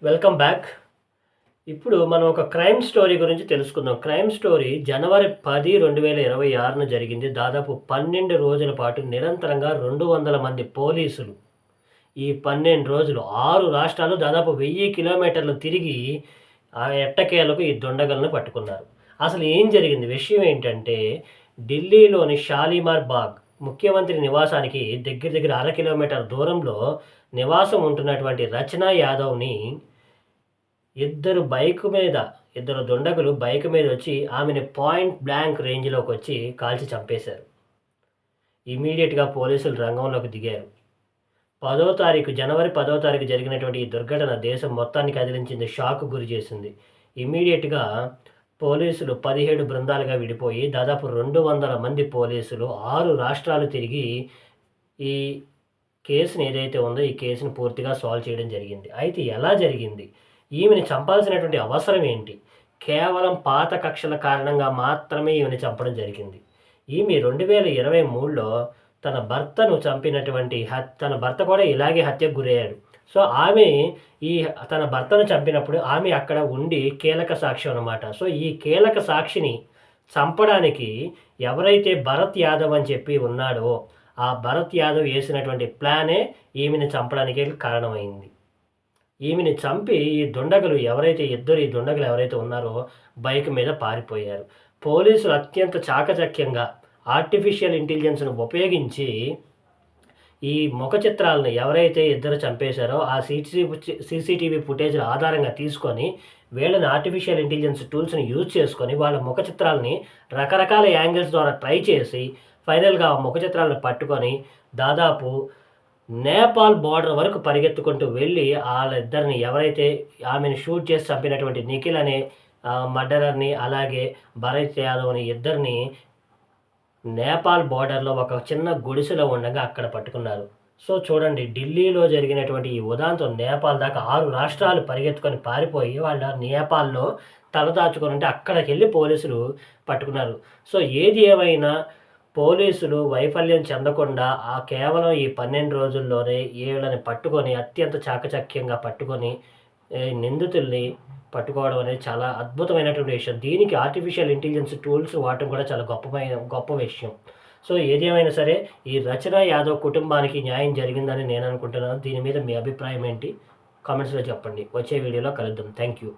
Welcome back. ఇప్పుడు మనం ఒక క్రైమ్ స్టోరీ గురించి తెలుసుకుందాం. క్రైమ్ స్టోరీ జనవరి 10, 2026 జరిగింది. దాదాపు 12 రోజుల పాటు నిరంతరంగా 200 మంది పోలీసులు ఈ 12 రోజులు 6 రాష్ట్రాలు దాదాపు 1000 కిలోమీటర్లు తిరిగి ఎట్టకేలకు ఈ దుండగులను పట్టుకున్నారు. అసలు ఏం జరిగింది? విషయం ఏంటంటే ఢిల్లీలోని షాలిమార్ బాగ్ ముఖ్యమంత్రి నివాసానికి దగ్గర దగ్గర అర కిలోమీటర్ దూరంలో నివాసం ఉంటున్నటువంటి రచనా యాదవ్‌ని ఇద్దరు దుండగులు బైక్ మీద వచ్చి ఆమెని పాయింట్ బ్లాంక్ రేంజ్‌లోకొచ్చి కాల్చి చంపేశారు. ఇమ్మీడియేట్‌గా పోలీసులు రంగంలోకి దిగారు. జనవరి 10వ తారీఖు జరిగినటువంటి ఈ దుర్ఘటన దేశం మొత్తాన్ని కదిలించింది. షాక్‌కు గురి చేసింది. ఇమ్మీడియేట్‌గా పోలీసులు 17 బృందాలుగా విడిపోయి దాదాపు 200 మంది పోలీసులు 6 రాష్ట్రాలు తిరిగి ఈ కేసుని ఏదైతే ఉందో ఈ కేసుని పూర్తిగా సాల్వ్ చేయడం జరిగింది. అయితే ఎలా జరిగింది? ఈమెని చంపాల్సినటువంటి అవసరం ఏంటి? కేవలం పాత కక్షల కారణంగా మాత్రమే ఈమెని చంపడం జరిగింది. ఈమె 2023లో తన భర్త కూడా ఇలాగే హత్యకు గురయ్యాడు. సో, తన భర్తను చంపినప్పుడు ఆమె అక్కడ ఉండి కీలక సాక్ష్యం అనమాట. సో, ఈ కీలక సాక్షిని చంపడానికి ఎవరైతే భరత్ యాదవ్ అని చెప్పి ఉన్నాడో, ఆ భరత్ యాదవ్ ఏసినటువంటి ప్లానే ఈమెని చంపడానికి కారణమైంది. ఈమెని చంపి ఈ దుండగులు ఎవరైతే ఉన్నారో బైక్ మీద పారిపోయారు. పోలీసులు అత్యంత చాకచక్యంగా ఆర్టిఫిషియల్ ఇంటెలిజెన్స్‌ను ఉపయోగించి ఈ ముఖ చిత్రాలను ఎవరైతే ఇద్దరు చంపేశారో ఆ సీసీటీవీ ఫుటేజ్‌ల ఆధారంగా తీసుకొని వీళ్ళని ఆర్టిఫిషియల్ ఇంటెలిజెన్స్ టూల్స్‌ని యూజ్ చేసుకొని వాళ్ళ ముఖ చిత్రాలని రకరకాల యాంగిల్స్ ద్వారా ట్రై చేసి ఫైనల్‌గా ఆ ముఖ చిత్రాలను పట్టుకొని దాదాపు నేపాల్ బోర్డర్ వరకు పరిగెత్తుకుంటూ వెళ్ళి ఆళ్ళిద్దరిని ఎవరైతే ఆమెను షూట్ చేసి చంపినటువంటి నిఖిల్ అనే మర్డరర్‌ని, అలాగే భరత్ యాదవ్ అని ఇద్దరిని నేపాల్ బోర్డర్‌లో ఒక చిన్న గుడిసెలో ఉండగా అక్కడ పట్టుకున్నారు. సో, చూడండి, ఢిల్లీలో జరిగినటువంటి ఈ ఉదంతం నేపాల్ దాకా 6 రాష్ట్రాలు పరిగెత్తుకొని పారిపోయి వాళ్ళ నేపాల్‌లో తలదాచుకొనుంటే అక్కడికెళ్ళి పోలీసులు పట్టుకున్నారు. సో, ఏది ఏమైనా పోలీసులు వైఫల్యం చెందకుండా కేవలం ఈ 12 రోజుల్లోనే ఈళ్ళని పట్టుకొని అత్యంత చాకచక్యంగా పట్టుకొని నిందితుల్ని పట్టుకోవడం అనేది చాలా అద్భుతమైనటువంటి విషయం. దీనికి ఆర్టిఫిషియల్ ఇంటెలిజెన్స్ టూల్స్ వాడటం కూడా చాలా గొప్ప విషయం. సో, ఏదేమైనా సరే ఈ రచనా యాదవ్ కుటుంబానికి న్యాయం జరిగిందని నేను అనుకుంటున్నాను. దీని మీద మీ అభిప్రాయం ఏంటి? కామెంట్స్‌లో చెప్పండి. వచ్చే వీడియోలో కలుద్దాం. Thank you.